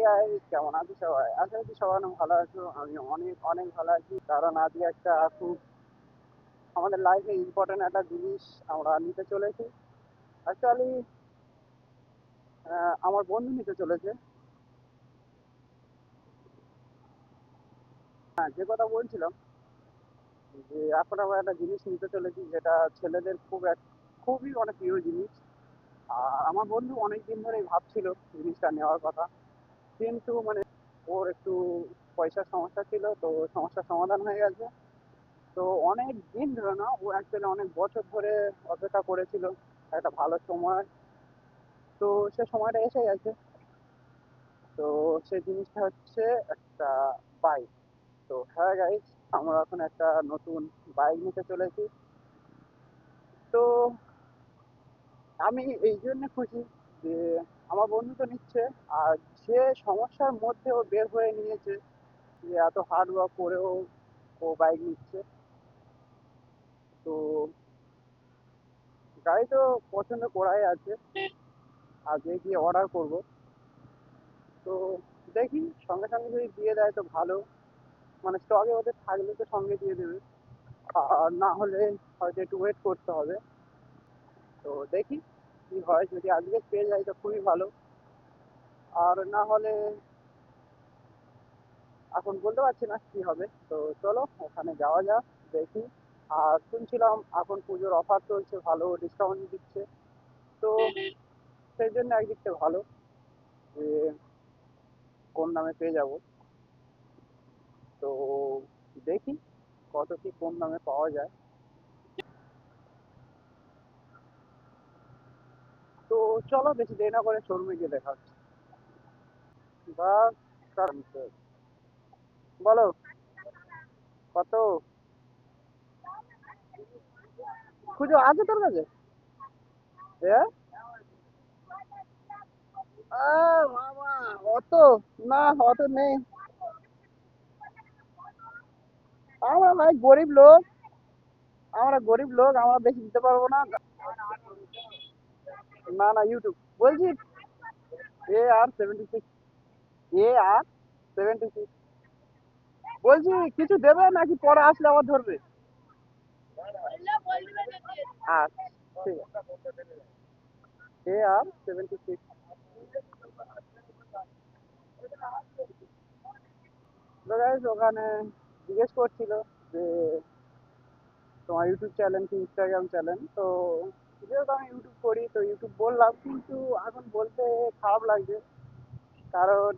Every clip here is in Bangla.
গাইস, কেমন আছো সবাই? আশা করি সবাই অনেক ভালো আছো। আমি অনেক অনেক ভালো আছি, কারণ আজকে একটা খুব আমাদের লাইফে ইম্পর্টেন্ট একটা জিনিস আমরা নিতে চলেছি। অ্যাকচুয়ালি আমার বন্ধু নিতে চলেছে। হ্যাঁ, যে কথা বলছিলাম, যে এখন আমরা একটা জিনিস নিতে চলেছি, যেটা ছেলেদের খুবই অনেক প্রিয় জিনিস। আর আমার বন্ধু অনেক দিন ধরেই ভাবছিল জিনিসটা নেওয়ার কথা, কিন্তু মানে ওর একটু পয়সার সমস্যা ছিল, তো সমস্যার সমাধান হয়ে গেছে। তো অনেক দিন ধরে না, ও অ্যাকচুয়ালি অনেক বছর ধরে অপেক্ষা করেছিল একটা ভালো সময়। তো সে সময়টা এসে গেছে। তো সেই জিনিসটা হচ্ছে একটা বাইক। তো হ্যাঁ গাইস, আমরা এখন একটা নতুন বাইক নিতে চলেছি। তো আমি এই জন্য খুশি যে আমার বন্ধু তো নিচ্ছে, আর যে সমস্যার মধ্যে ও বের হয়ে নিয়েছে, যে এত হার্ড ওয়ার্ক করেও ও বাইক নিচ্ছে। তো গাড়ি তো পছন্দ করাই আছে, আজকে গিয়ে অর্ডার করব। তো দেখি, সঙ্গে সঙ্গে যদি দিয়ে দেয় তো ভালো, মানে স্টকে ওদের থাকলে তো সঙ্গে দিয়ে দেবে, আর না হলে হয়তো একটু ওয়েট করতে হবে। তো দেখি কি হয়, যদি আজকে পেয়ে যাই তো খুবই ভালো, আর না হলে এখন বলতে পারছি না কি হবে। তো চলো ওখানে যাওয়া যাক, দেখি। আর শুনছিলাম এখন পুজোর অফার চলছে, ভালো ডিসকাউন্ট দিচ্ছে। তো সেই জন্য একদিক থেকে ভালো যে কম দামে পেয়ে যাব। তো দেখি কত কি কম দামে পাওয়া যায়। তো চলো বেশি দেরি না করে শোরুমে গিয়ে দেখা হচ্ছে। বা কারণ বলো কত খুঁজো আছে তোর কাছে? হ্যাঁ, বাবা, অত না, অত নেই। আমরা ভাই গরিব লোক, আমরা বেশি দিতে পারবো না। না না, ইউটিউব বলছি। AR-76, AR-76 বলছি। কিছু দেবে নাকি পরে আসলে আবার ধরবে? আচ্ছা, ঠিক আছে। AR-76। তো guys, ওখানে জিজ্ঞেস করছিল যে তোমার ইউটিউব চ্যানেল কি ইনস্টাগ্রাম চ্যানেল? তো যেহেতু আমি ইউটিউব করি তো ইউটিউব বললাম, কিন্তু এখন বলতে খারাপ লাগছে, কারণ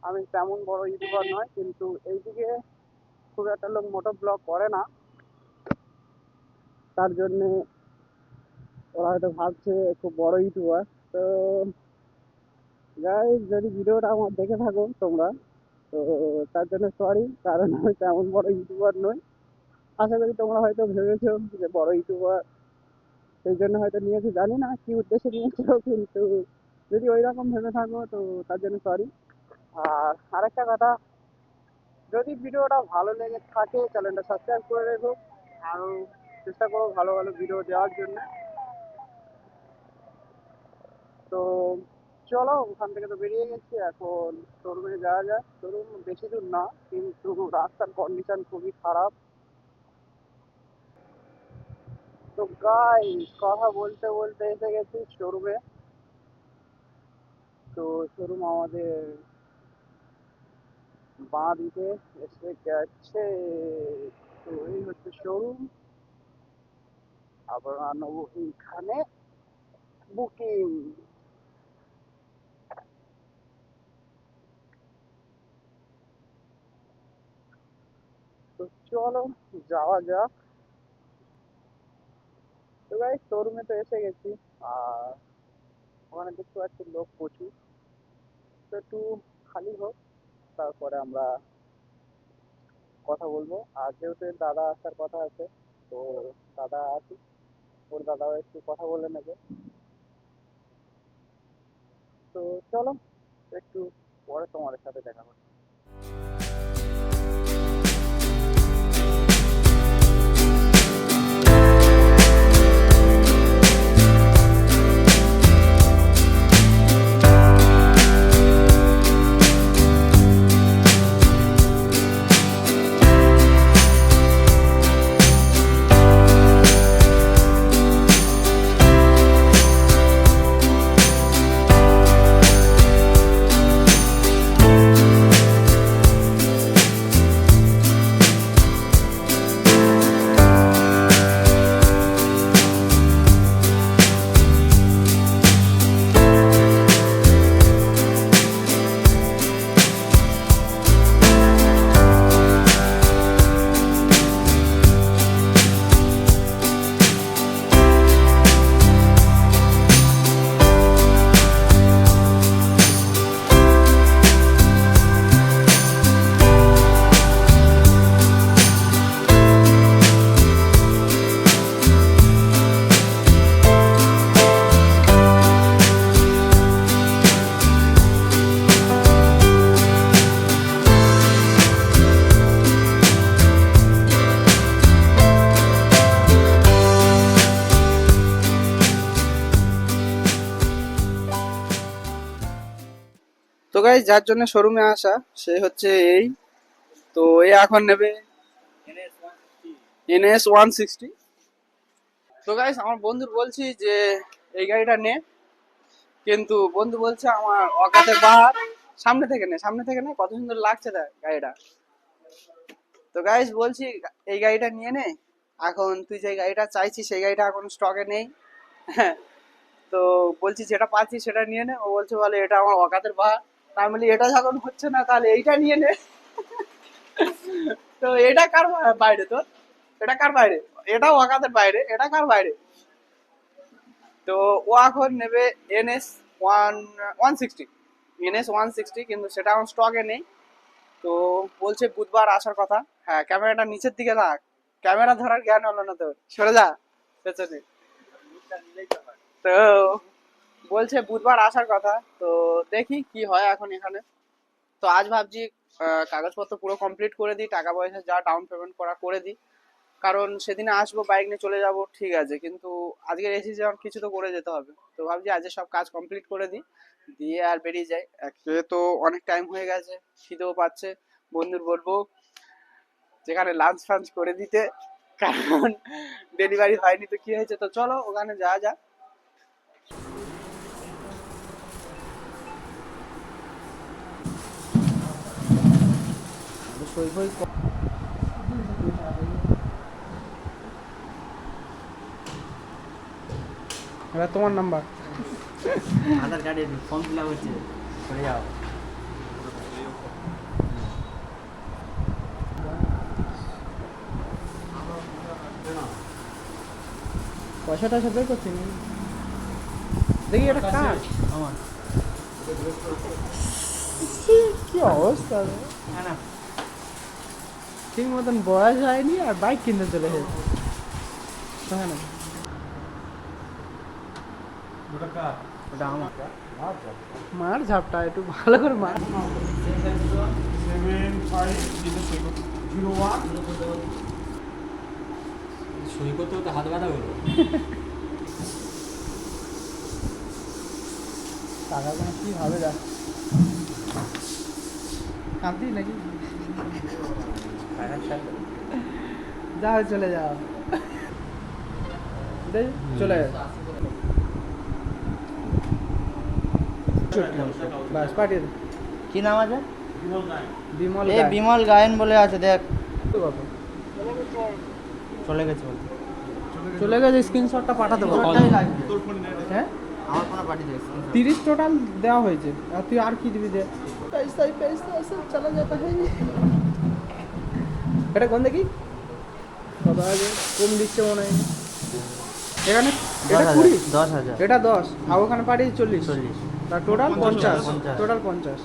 আমি তেমন বড় ইউটিউবার নয়, কিন্তু এইদিকে খুব একটা লোক মোটো ব্লগ করে না, তার জন্যে ওরা হয়তো ভাবছে খুব বড় ইউটিউবার। তো গাইজ, যদি ভিডিওটা আমার দেখে থাকো তোমরা, তো তার জন্য সরি, কারণ আমি তেমন বড় ইউটিউবার নই। আশা করি তোমরা হয়তো ভেবেছো যে বড় ইউটিউবার, সেই জন্য হয়তো নিয়েছো, জানি না কি উদ্দেশ্যে নিয়েছো, কিন্তু যদি ওই রকম ভেবে থাকো তো তার জন্য সরি। আর আরেকটা কথা, যদি ভিডিওটা ভালো লেগে থাকে চ্যানেলটা সাবস্ক্রাইব করে রেখো, আরও চেষ্টা করো ভালো ভালো ভিডিও দেওয়ার জন্য। তো চলো, ওখান থেকে তো বেরিয়ে গেছি, এখন শোরুমে যাওয়া যায়। শোরুম বেশি দূর না, কিন্তু রাস্তার কন্ডিশন খুবই খারাপ। তো গাইস, কথা বলতে বলতে এসে গেছি শোরুমে। তো শোরুম আমাদের বাঁ দিকে এসে গেছে। তো এই হচ্ছে শোরুম, আমরা নেবো এইখানে বুকিং। তো চলো যাওয়া যাক। তো গাইস, শোরুমে তো এসে গেছি, আর ওখানে দেখতে পাচ্ছি লোক প্রচুর। তো একটু খালি হোক, তারপরে আমরা কথা বলবো। আর যেহেতু এর দাদা আসার কথা আছে, তো দাদা আসুক, ওর দাদাও একটু কথা বলে নেবে। তো চলো, একটু পরে তোমাদের সাথে দেখা করছি। গাইস যার জন্য শোরুমে আসা সে হচ্ছে এই, তো এ এখন নেবে NS 160। তো গাইস আমার বন্ধুর বলছি যে এই গাড়িটা নে, কিন্তু বন্ধু বলছে আমার অকাতে বাহার, সামনে থেকে নে, কত সুন্দর লাগছে দেখ গাড়িটা। তো গাইস বলছি এই গাড়িটা নিয়ে নে, এখন তুই যে গাড়িটা চাইছিস সেই গাড়িটা এখন স্টকে নেই। তো বলছি যেটা পাচ্ছি সেটা নিয়ে নে, ও বলছে বলে এটা আমার অকাতের বাহার। তার মানে এটা যখন হচ্ছে না তাহলে এইটা নিয়ে নে। তো এটা কার বাইরে তোর, এটা কার বাইরে, এটাও অকাতের বাইরে, এটা কার বাইরে? তো ও এখন নেবে NS 160, কিন্তু সেটা এখন স্টকে নেই। তো বলছে বুধবার আসার কথা। হ্যাঁ ক্যামেরাটা নিচের দিকে রাখ, ক্যামেরা ধরার জ্ঞান হলো না তোর, সরে যা পেছনে। তো বলছে বুধবার আসার কথা, তো দেখি কি হয় এখন এখানে। তো আজ ভাবছি কাগজপত্র পুরো কমপ্লিট করে দিই, টাকা পয়সা যা ডাউন পেমেন্ট করা করে দিই, কারণ সেদিনে আসবো বাইক নিয়ে চলে যাব ঠিক আছে, কিন্তু আজকে এসি যেমন কিছু তো করে যেতে হবে। তো ভাবছি আজকে সব কাজ কমপ্লিট করে দিই, দিয়ে আর বেরিয়ে যাই। একে তো অনেক টাইম হয়ে গেছে, খিদেও পাচ্ছে, বন্ধুর বলবো যেখানে লাঞ্চ ফাঞ্চ করে দিতে, কারণ ডেলিভারি হয়নি তো কি হয়েছে। তো চলো ওখানে যাওয়া যাক। এবার তোমার নাম্বার, আধার কার্ডের ফর্ম ফিল আপ হচ্ছে, চলে যাও। পয়সা টয়সা বের করছি না, দেখি এটা কার, আমার কি অবস্থা রে। হ্যাঁ না, ঠিক মতন বয়স হয়নি আর বাইক কিনতে চলে এসেছে। হ্যাঁ না ওটা আমার। মার ঝাপটা একটু ভালো করে মার। সই করতে করতে হাত ব্যথা হলো। টাকা কোনো কি হবে যা কাঁদতি নাকি, যাও চলে যাও, চলে বাস পাঠিয়ে দে। কি নাম আছে? বিমল এই বিমল গায়েন বলে আছে, দেখ কত চলে গেছে বলতে। চলে গেছে, স্ক্রিনশটটা পাঠাতে বল। হ্যাঁ আমার কোনো পার্টি দেখ 30 টোটাল দেওয়া হয়েছে, আর তুই আর কি দিবি দে। पैसा ही पैसा सब चला जाता है। এটা কোন দেখি কত আছে, কম দিচ্ছে মনে হয় এখানে, এটা 20, 10,000 এটা 10, আর ওখানে পাঠিয়েছি 40, 40 তা টোটাল 50, 50 টোটাল 50।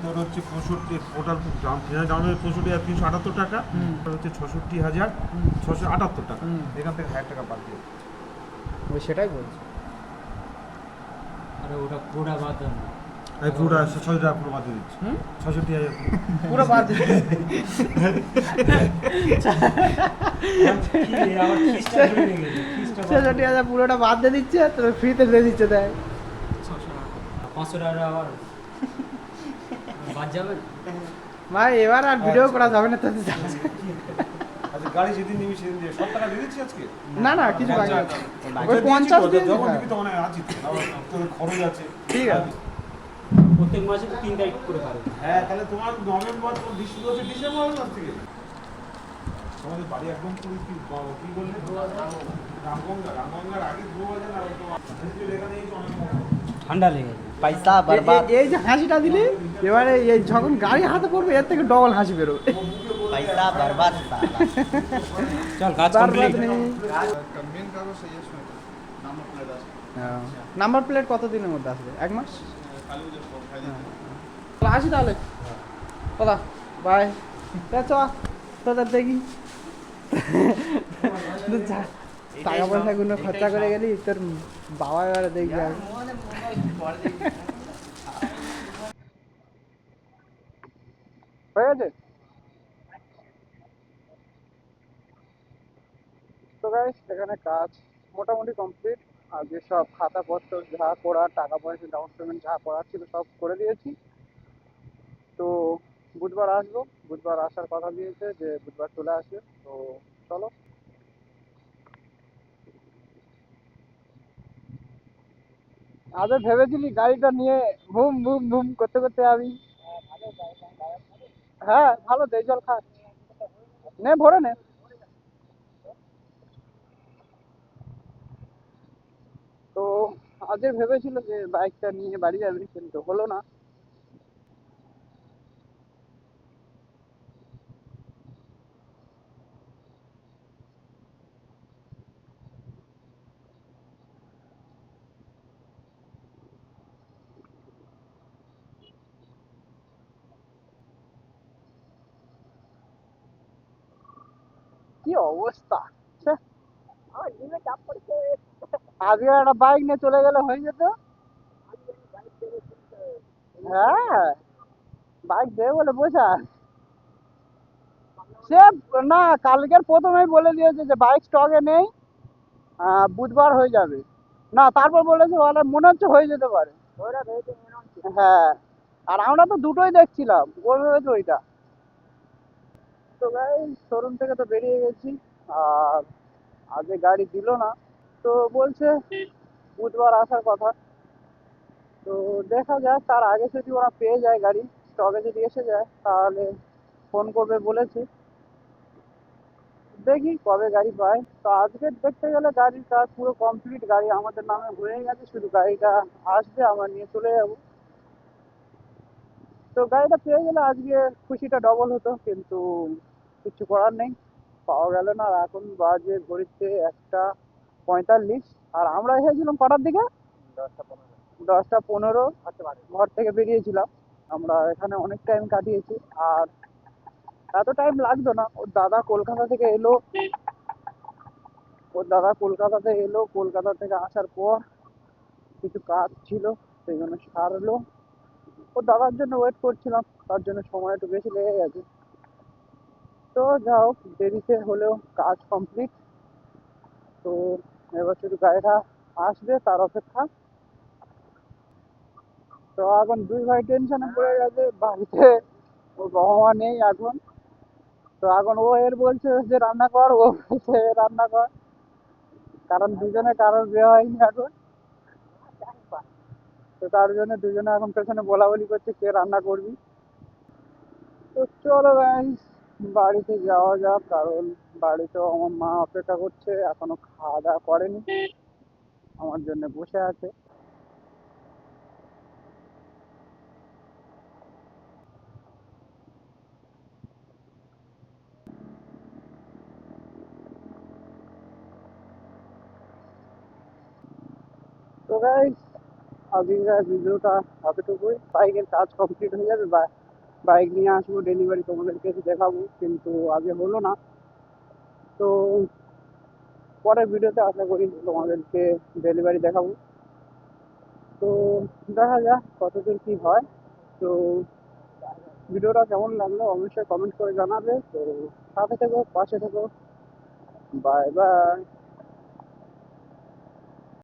তোর হচ্ছে 65 টোটাল দাম 65,378 টাকা, তোর হচ্ছে 66,678 টাকা, এখান থেকে 1,000 টাকা বাদ দিয়ে। ওই সেটাই বলছি। আরে ওটা পুরোটা বাদ দেন, এই পুরোটা 600 টাকা পুরো বাদ দিয়ে দিচ্ছি, 66,000 পুরো বাদ দিবি, 66,000 পুরোটা বাদ দিয়ে দিচ্ছে, তোর ফ্রিতে দিয়ে দিচ্ছে। দেখ 500 টাকা আবার বাদ যাবে। ভাই এবার আর ভিডিও করা যাবে না তোদের। আচ্ছা গাড়ি যেদিন নিবি সেদিন দিয়ে সব টাকা দিয়ে দিচ্ছি আজকে। না না কিছু বাকি আছে, ওই দিচ্ছি 50 তো, দিয়ে যখন দিবি। দিবি তখন আছি তো, আবার তোদের খরচ আছে। ঠিক আছে প্রত্যেক মাসে 3 তারিখ করে পারো। হ্যাঁ তাহলে তোমার নভেম্বর, তোমার ডিসেম্বর হচ্ছে ডিসেম্বর মাস থেকে। তোমাদের বাড়ি একদম পুরো কি বললে রামগঙ্গার আগে 2000 আর তোমার এখানে এই অনেক ঠান্ডা লেগে গেছে, পয়সা বরবাদ। এই যে হাসিটা দিলি, এবারে এই যখন গাড়ি হাতে পড়বে এর থেকে ডবল হাসি বেরোবে। পয়সা বরবাদ সালা। চল কাজ কমপ্লিট। নাম্বার প্লেট কত দিনের মধ্যে আসবে, 1 মাস? আসি তাহলে কথা, বাই। চ তোদের দেখি টাকা পয়সা গুলো খরচা করে গেলি, তোর বাবা এবারে দেখবে। হয়ে গেছে তো গাইস, এখানে কাজ মোটামুটি কমপ্লিট। আর যেসব খাতাপত্র যা করার, টাকা পয়সা ডাউন পেমেন্ট যা করার ছিল সব করে দিয়েছি। তো বুধবার আসবো, বুধবার আসার কথা দিয়েছে যে বুধবার চলে আসবে। তো চলো। আগে ভেবেছিলি গাড়িটা নিয়ে বুম বুম বুম করতে করতে আমি, হ্যাঁ ভালো দেয় জল খা, নে ভরে নে। তো আগে ভেবেছিল যে বাইকটা নিয়ে বাড়ি যাবে, কিন্তু হলো না। কি অবস্থা! ছ্যা, আজকে একটা বাইক নিয়ে চলে গেলে হয়ে যেত। হ্যাঁ, বাইক দেবে বলে বসা। সে না, কালকের প্রথমেই বলে দিয়েছে যে বাইক স্টকে নেই, বুধবার হয়ে যাবে। না, তারপর বলেছে ওরা মনে হচ্ছে হয়ে যেতে পারে। হ্যাঁ, আর আমরা তো দুটোই দেখছিলাম, ওর ভেবেছে ওইটা। তো ভাই, শোরুম থেকে তো বেরিয়ে গেছি। আর আজকে গাড়ি দিল না, তো বলছে বুধবার আসার কথা। তো দেখা যাক, তার আগে যদি ওরা পেয়ে যায় গাড়ি, স্টকে যদি এসে যায় তাহলে ফোন করবে বলেছে। দেখি কবে গাড়ি পাই। তো আজকে দেখতে গেলে গাড়ির কাজ পুরো কমপ্লিট, গাড়ি আমাদের নামে হয়ে গেছে, শুধু গাড়িটা আসবে, আমরা নিয়ে চলে যাব। তো গাড়িটা পেয়ে গেলে আজকে খুশিটা ডবল হতো, কিন্তু কিছু করার নেই, পাওয়া গেল না। আর এখন বাজে ঘড়িতে 1:45। আর আমরা এসেছিলাম কটার দিকে? 10:15। ঘর থেকে বেরিয়েছিলাম, আমরা এখানে অনেক টাইম কাটিয়েছি। আর এত টাইম লাগতো না, ওর দাদা কলকাতা থেকে এলো। কলকাতা থেকে আসার পর কিছু কাজ ছিল, সেই জন্য সারলো। ওর দাদার জন্য ওয়েট করছিলাম, তার জন্য সময় একটু বেশি লেগে গেছে। তো যা হোক, দেরিতে হলেও কাজ কমপ্লিট। তো এবার শুধু গাড়িটা আসবে তার অপেক্ষা। তো এখন দুই ভাই টেনশনে পড়ে গেছে বাড়িতে, ওর বাবা মা নেই এখন। তো এখন ও এর বলছে যে রান্না কর, ও বলছে এ রান্না কর, কারণ দুজনে কারোর বিয়ে হয়নি এখন। তো তার জন্য দুজনে এখন পেছনে বলা বলি করছে কে রান্না করবি। তো চলো গাইস, বাড়িতে যাওয়া যাক, কারণ বাড়িতেও আমার মা অপেক্ষা করছে, এখনো খাওয়া দাওয়া করেনি, আমার জন্য বসে আছে। তো গাইস, আজকের ভিডিওটা এতটুকুই। বাইকের কাজ কমপ্লিট হয়ে যাবে, বাইক নিয়ে আসবো, ডেলিভারি তোমাদেরকে দেখাবো, কিন্তু আগে হলো না। তো পরের ভিডিওতে আশা করি তোমাদেরকে ডেলিভারি দেখাবো। তো দেখা যাক কতদূর কি হয়। তো ভিডিওটা কেমন লাগলো অবশ্যই কমেন্ট করে জানাবে। তো সাথে থেকো, পাশে থেকো। Bye bye.